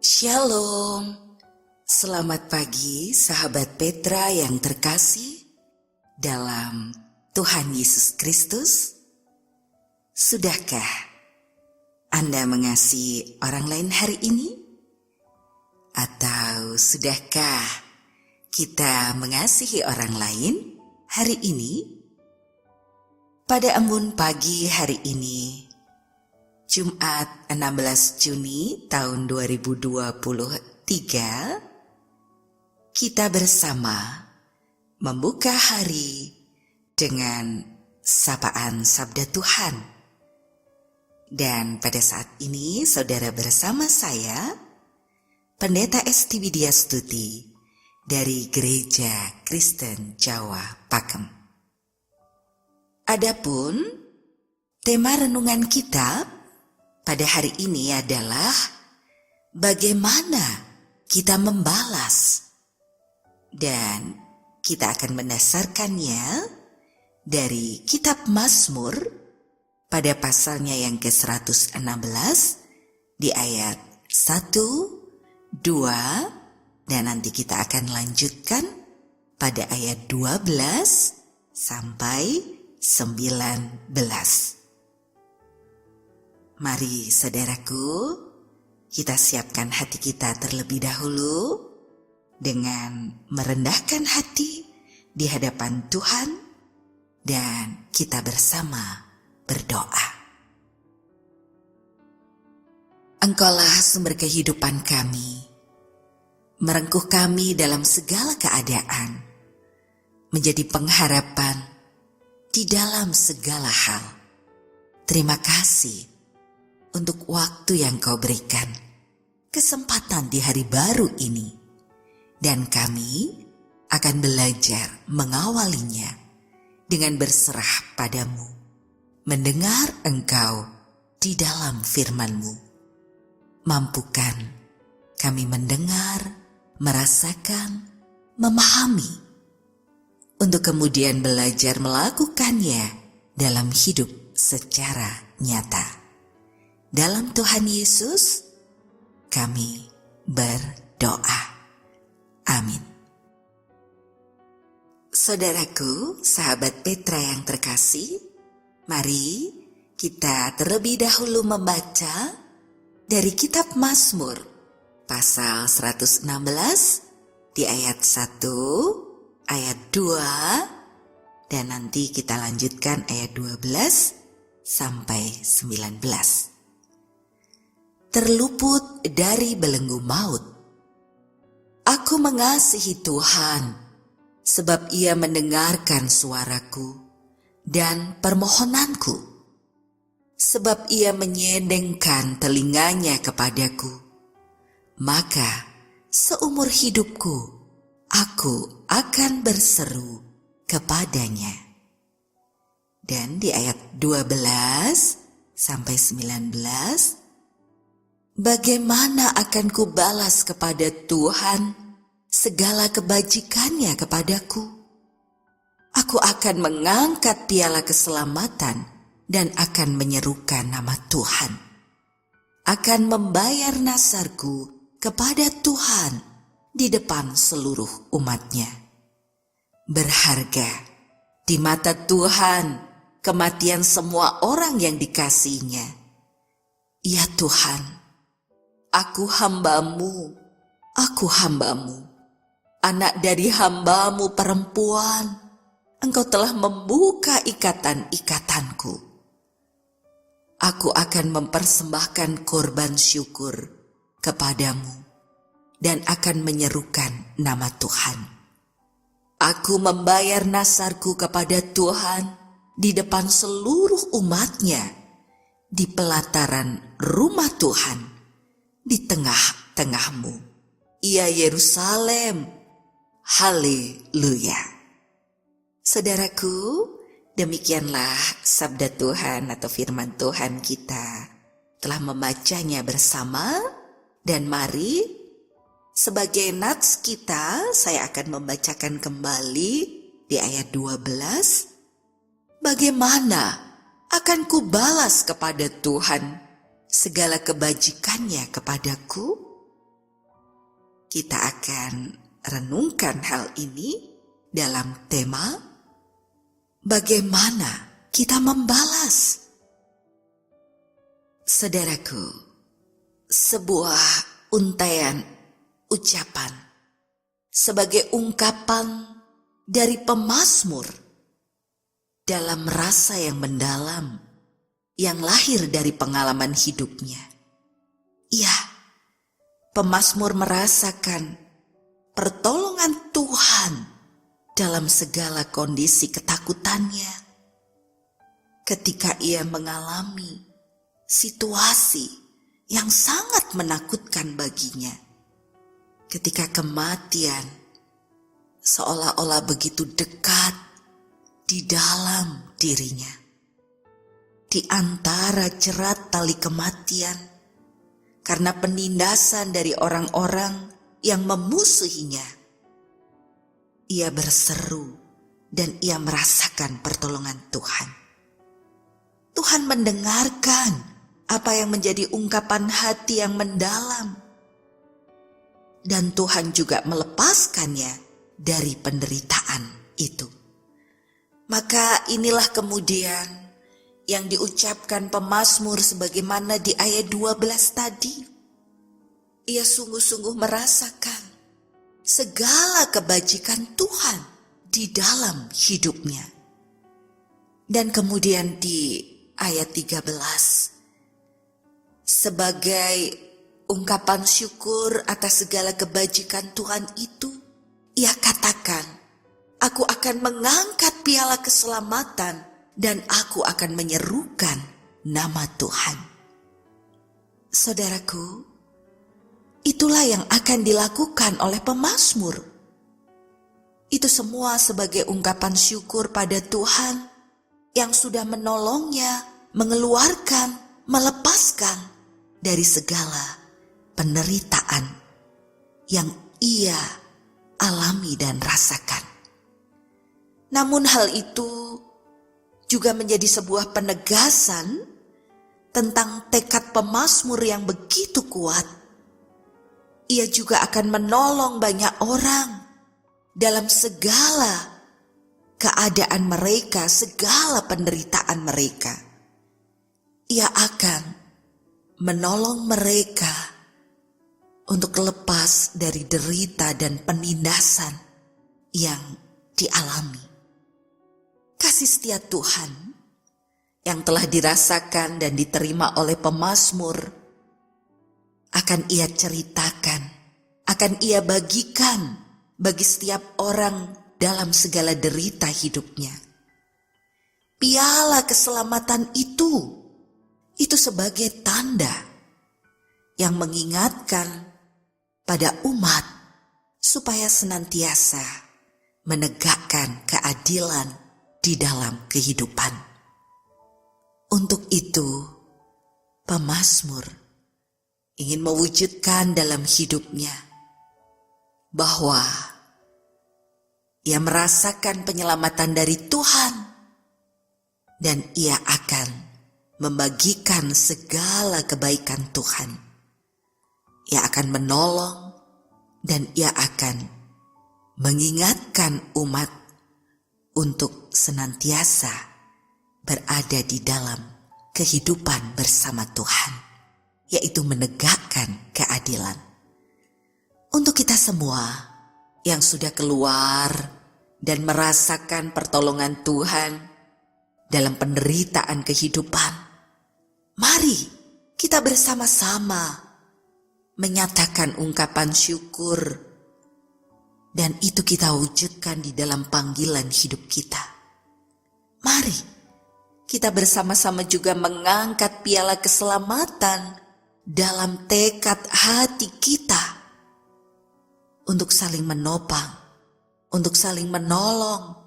Shalom, selamat pagi sahabat Petra yang terkasih dalam Tuhan Yesus Kristus. Sudahkah Anda mengasihi orang lain hari ini? Atau sudahkah kita mengasihi orang lain hari ini? Pada embun pagi hari ini, Jumat 16 Juni tahun 2023, kita bersama membuka hari dengan sapaan Sabda Tuhan. Dan pada saat ini saudara bersama saya, Pendeta Esti Widya Stuti dari Gereja Kristen Jawa Pakem. Adapun tema renungan kita pada hari ini adalah bagaimana kita membalas, dan kita akan mendasarkannya dari kitab Mazmur pada pasalnya yang ke-116 di ayat 1, 2, dan nanti kita akan lanjutkan pada ayat 12 sampai 19. Mari saudaraku, kita siapkan hati kita terlebih dahulu dengan merendahkan hati di hadapan Tuhan, dan kita bersama berdoa. Engkaulah sumber kehidupan kami, merengkuh kami dalam segala keadaan, menjadi pengharapan di dalam segala hal. Terima kasih untuk waktu yang Kau berikan, kesempatan di hari baru ini, dan kami akan belajar mengawalinya dengan berserah padamu, mendengar Engkau di dalam firman-Mu. Mampukan kami mendengar, merasakan, memahami, untuk kemudian belajar melakukannya dalam hidup secara nyata. Dalam Tuhan Yesus, kami berdoa. Amin. Saudaraku, sahabat Petra yang terkasih, mari kita terlebih dahulu membaca dari kitab Mazmur, pasal 116, di ayat 1, ayat 2, dan nanti kita lanjutkan ayat 12 sampai 19. Terluput dari belenggu maut. Aku mengasihi Tuhan, sebab Ia mendengarkan suaraku dan permohonanku, sebab Ia menyedengkan telinganya kepadaku. Maka seumur hidupku, aku akan berseru kepadanya. Dan di ayat 12 sampai 19, bagaimana akan kubalas kepada Tuhan segala kebajikannya kepadaku? Aku akan mengangkat piala keselamatan dan akan menyerukan nama Tuhan. Akan membayar nasarku kepada Tuhan di depan seluruh umatnya. Berharga di mata Tuhan kematian semua orang yang dikasihinya. Ya Tuhan, aku hambamu, anak dari hambamu perempuan. Engkau telah membuka ikatan-ikatanku. Aku akan mempersembahkan korban syukur kepadamu dan akan menyerukan nama Tuhan. Aku membayar nasarku kepada Tuhan di depan seluruh umatnya, di pelataran rumah Tuhan, di tengah-tengahmu, ya Yerusalem. Haleluya. Saudaraku, demikianlah sabda Tuhan atau firman Tuhan, kita telah membacanya bersama. Dan mari, sebagai nats kita, saya akan membacakan kembali di ayat 12. Bagaimana akan kubalas kepada Tuhan segala kebajikannya kepadaku? kita akan renungkan hal ini dalam tema bagaimana kita membalas. Saudaraku, sebuah untaian ucapan sebagai ungkapan dari pemazmur dalam rasa yang mendalam yang lahir dari pengalaman hidupnya. Ya, pemazmur merasakan pertolongan Tuhan dalam segala kondisi ketakutannya ketika ia mengalami situasi yang sangat menakutkan baginya, ketika kematian seolah-olah begitu dekat di dalam dirinya. Di antara jerat tali kematian karena penindasan dari orang-orang yang memusuhinya, ia berseru dan ia merasakan pertolongan Tuhan. Tuhan mendengarkan apa yang menjadi ungkapan hati yang mendalam, dan Tuhan juga melepaskannya dari penderitaan itu. Maka inilah kemudian yang diucapkan pemazmur sebagaimana di ayat 12 tadi. Ia sungguh-sungguh merasakan segala kebajikan Tuhan di dalam hidupnya. Dan kemudian di ayat 13, sebagai ungkapan syukur atas segala kebajikan Tuhan itu, ia katakan, "Aku akan mengangkat piala keselamatan dan aku akan menyerukan nama Tuhan." Saudaraku, itulah yang akan dilakukan oleh pemazmur. Itu semua sebagai ungkapan syukur pada Tuhan yang sudah menolongnya, mengeluarkan, melepaskan dari segala penderitaan yang ia alami dan rasakan. Namun hal itu juga menjadi sebuah penegasan tentang tekad pemazmur yang begitu kuat. Ia juga akan menolong banyak orang dalam segala keadaan mereka, segala penderitaan mereka. Ia akan menolong mereka untuk lepas dari derita dan penindasan yang dialami. Kasih setia Tuhan yang telah dirasakan dan diterima oleh pemazmur akan ia ceritakan, akan ia bagikan bagi setiap orang dalam segala derita hidupnya. Piala keselamatan itu sebagai tanda yang mengingatkan pada umat supaya senantiasa menegakkan keadilan di dalam kehidupan. Untuk itu, pemazmur ingin mewujudkan dalam hidupnya bahwa ia merasakan penyelamatan dari Tuhan dan ia akan membagikan segala kebaikan Tuhan. Ia akan menolong dan ia akan mengingatkan umat untuk senantiasa berada di dalam kehidupan bersama Tuhan, yaitu menegakkan keadilan. Untuk kita semua yang sudah keluar dan merasakan pertolongan Tuhan dalam penderitaan kehidupan, mari kita bersama-sama menyatakan ungkapan syukur, dan itu kita wujudkan di dalam panggilan hidup kita. Mari kita bersama-sama juga mengangkat piala keselamatan dalam tekad hati kita untuk saling menopang, untuk saling menolong,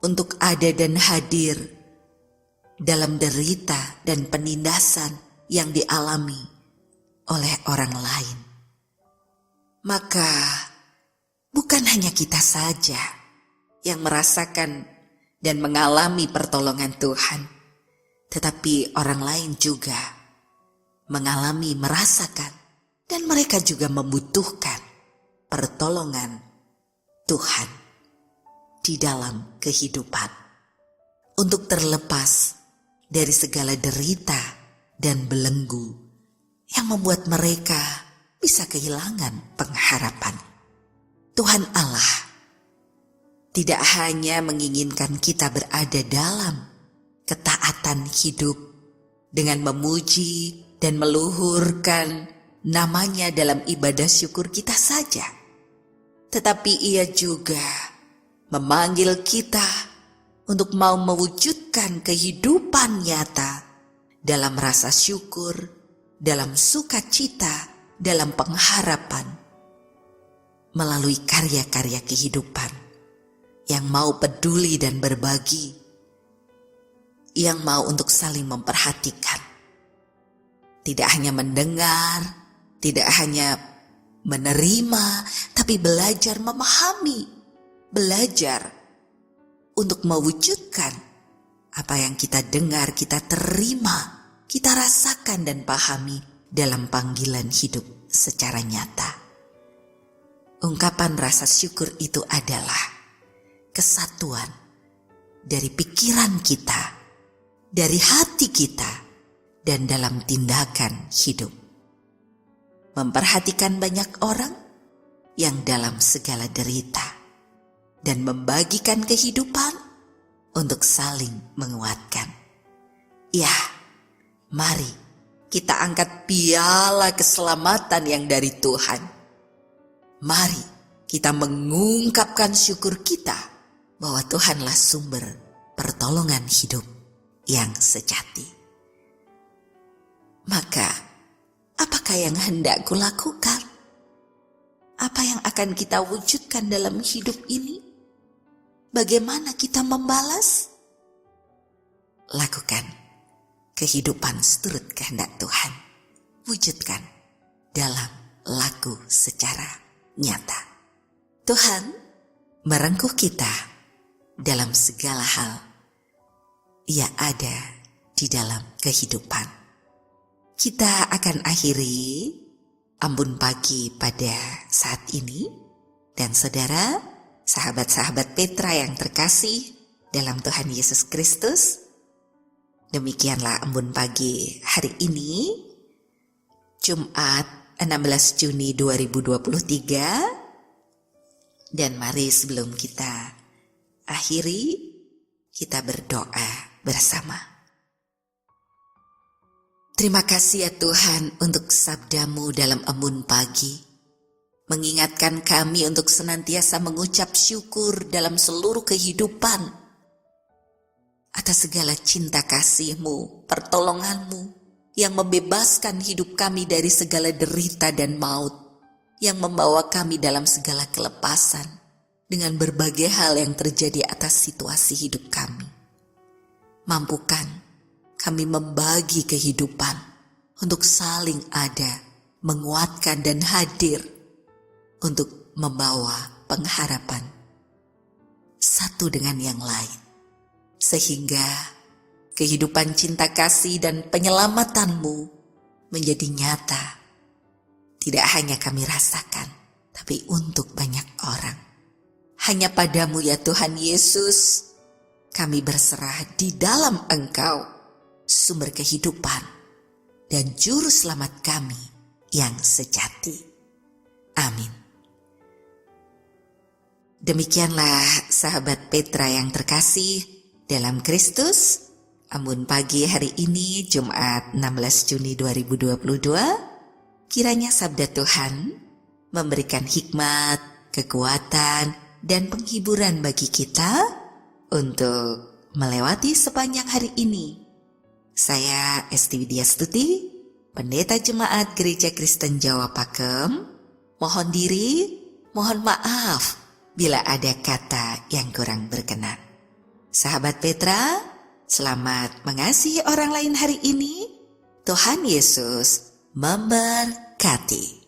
untuk ada dan hadir dalam derita dan penindasan yang dialami oleh orang lain. Maka bukan hanya kita saja yang merasakan dan mengalami pertolongan Tuhan, tetapi orang lain juga mengalami, merasakan, dan mereka juga membutuhkan pertolongan Tuhan di dalam kehidupan, untuk terlepas dari segala derita dan belenggu yang membuat mereka bisa kehilangan pengharapan. Tuhan Allah tidak hanya menginginkan kita berada dalam ketaatan hidup dengan memuji dan meluhurkan namanya dalam ibadah syukur kita saja, tetapi Ia juga memanggil kita untuk mau mewujudkan kehidupan nyata dalam rasa syukur, dalam sukacita, dalam pengharapan, melalui karya-karya kehidupan yang mau peduli dan berbagi, yang mau untuk saling memperhatikan. Tidak hanya mendengar, tidak hanya menerima, tapi belajar memahami, belajar untuk mewujudkan apa yang kita dengar, kita terima, kita rasakan dan pahami dalam panggilan hidup secara nyata. Ungkapan rasa syukur itu adalah kesatuan dari pikiran kita, dari hati kita, dan dalam tindakan hidup. Memperhatikan banyak orang yang dalam segala derita dan membagikan kehidupan untuk saling menguatkan. Ya, mari kita angkat piala keselamatan yang dari Tuhan. Mari kita mengungkapkan syukur kita bahwa Tuhanlah sumber pertolongan hidup yang sejati. Maka, apakah yang hendak kulakukan? Apa yang akan kita wujudkan dalam hidup ini? Bagaimana kita membalas? Lakukan kehidupan seturut kehendak Tuhan. Wujudkan dalam laku secara nyata. Tuhan merengkuh kita dalam segala hal. Ia ada di dalam kehidupan. Kita akan akhiri Ambon Pagi pada saat ini. Dan saudara, sahabat-sahabat Petra yang terkasih dalam Tuhan Yesus Kristus, demikianlah Ambon Pagi hari ini, Jumat 16 Juni 2023. Dan mari sebelum kita akhiri, kita berdoa bersama. Terima kasih ya Tuhan untuk sabda-Mu dalam Embun Pagi, mengingatkan kami untuk senantiasa mengucap syukur dalam seluruh kehidupan atas segala cinta kasih-Mu, pertolongan-Mu yang membebaskan hidup kami dari segala derita dan maut, yang membawa kami dalam segala kelepasan dengan berbagai hal yang terjadi atas situasi hidup kami. Mampukan kami membagi kehidupan untuk saling ada, menguatkan dan hadir untuk membawa pengharapan satu dengan yang lain, sehingga kehidupan cinta kasih dan penyelamatan-Mu menjadi nyata, tidak hanya kami rasakan, tapi untuk banyak orang. Hanya padamu ya Tuhan Yesus, kami berserah di dalam Engkau, sumber kehidupan dan juru selamat kami yang sejati. Amin. Demikianlah sahabat Petra yang terkasih dalam Kristus, Ambon Pagi hari ini Jumat 16 Juni 2022. Kiranya sabda Tuhan memberikan hikmat, kekuatan, dan penghiburan bagi kita untuk melewati sepanjang hari ini. Saya Esti Widyastuti, Pendeta Jemaat Gereja Kristen Jawa Pakem, mohon diri, mohon maaf bila ada kata yang kurang berkenan. Sahabat Petra, selamat mengasihi orang lain hari ini. Tuhan Yesus memberkati.